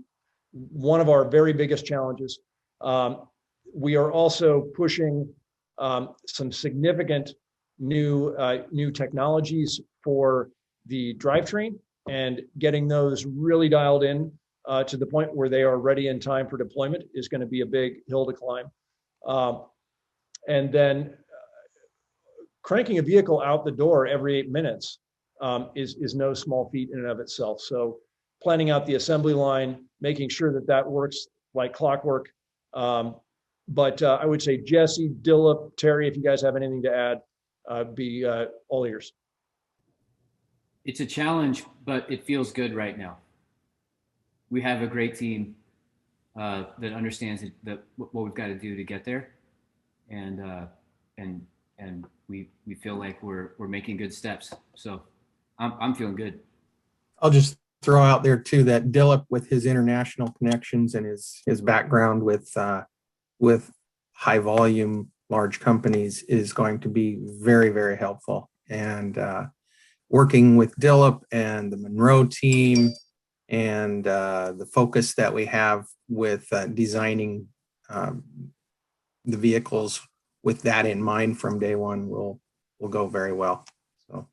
one of our very biggest challenges. We are also pushing some significant new technologies for the drivetrain and getting those really dialed in to the point where they are ready in time for deployment is going to be a big hill to climb. And then cranking a vehicle out the door every 8 minutes is no small feat in and of itself. So planning out the assembly line, making sure that that works like clockwork. But I would say Jesse, Dilip, Terry, if you guys have anything to add, be all ears. It's a challenge, but it feels good right now. We have a great team that understands what we've got to do to get there, and we feel like we're making good steps. So I'm feeling good. I'll just throw out there too that Dilip, with his international connections and his background with high volume large companies, is going to be very, very helpful. And working with Dilip and the Munro team and the focus that we have with designing the vehicles with that in mind from day one will go very well. So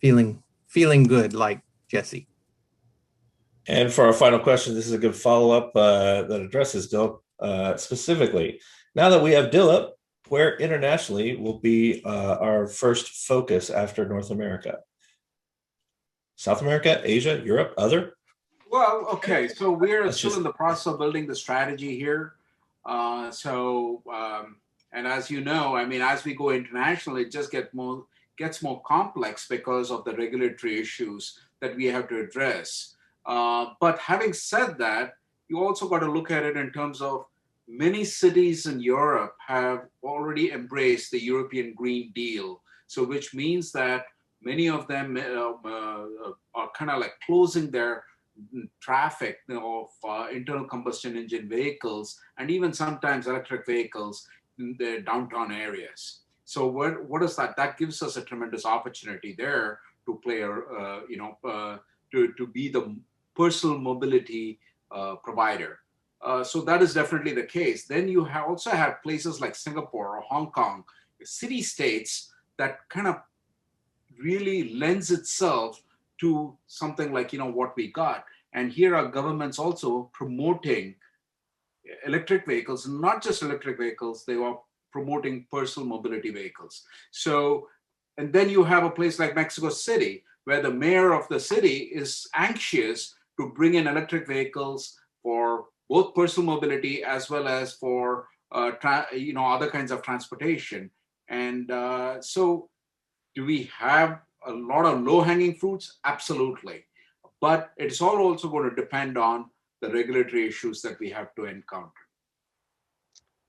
feeling good, like Jesse. And for our final question, this is a good follow-up that addresses Dilip specifically. Now that we have Dilip, where internationally will be our first focus after North America? South America, Asia, Europe, other? Well, okay, so we're still in the process of building the strategy here. And as you know, I mean, as we go internationally, it just gets more complex because of the regulatory issues that we have to address. But having said that, you also got to look at it in terms of many cities in Europe have already embraced the European Green Deal. So which means that many of them are kind of like closing their traffic of internal combustion engine vehicles and even sometimes electric vehicles in the downtown areas. So what is that? That gives us a tremendous opportunity there to play, to be the personal mobility provider. So that is definitely the case. Then you also have places like Singapore or Hong Kong, city-states that kind of really lends itself to something like, what we got. And here are governments also promoting electric vehicles, not just electric vehicles, they are promoting personal mobility vehicles. So, and then you have a place like Mexico City, where the mayor of the city is anxious to bring in electric vehicles for both personal mobility as well as for other kinds of transportation. And so do we have a lot of low-hanging fruits? Absolutely. But it's all also going to depend on the regulatory issues that we have to encounter.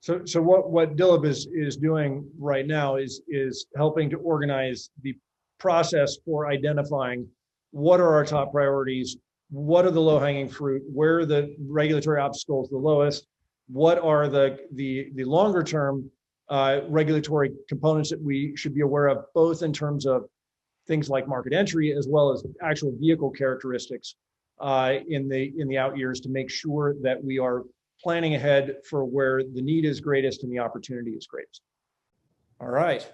So what Dilip is doing right now is helping to organize the process for identifying what are our top priorities, what are the low-hanging fruit, where are the regulatory obstacles the lowest, what are the longer-term regulatory components that we should be aware of, both in terms of things like market entry as well as actual vehicle characteristics in the out years, to make sure that we are planning ahead for where the need is greatest and the opportunity is greatest. All right.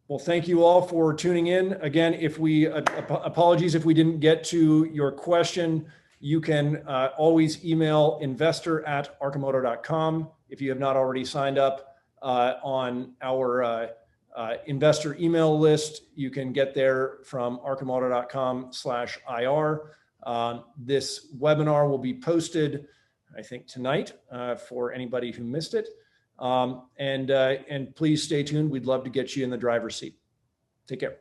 Well, thank you all for tuning in. Again, if we apologies if we didn't get to your question, you can always email investor@arcimoto.com. If you have not already signed up on our investor email list, you can get there from arcimoto.com/IR. This webinar will be posted, I think, tonight for anybody who missed it. And please stay tuned. We'd love to get you in the driver's seat. Take care.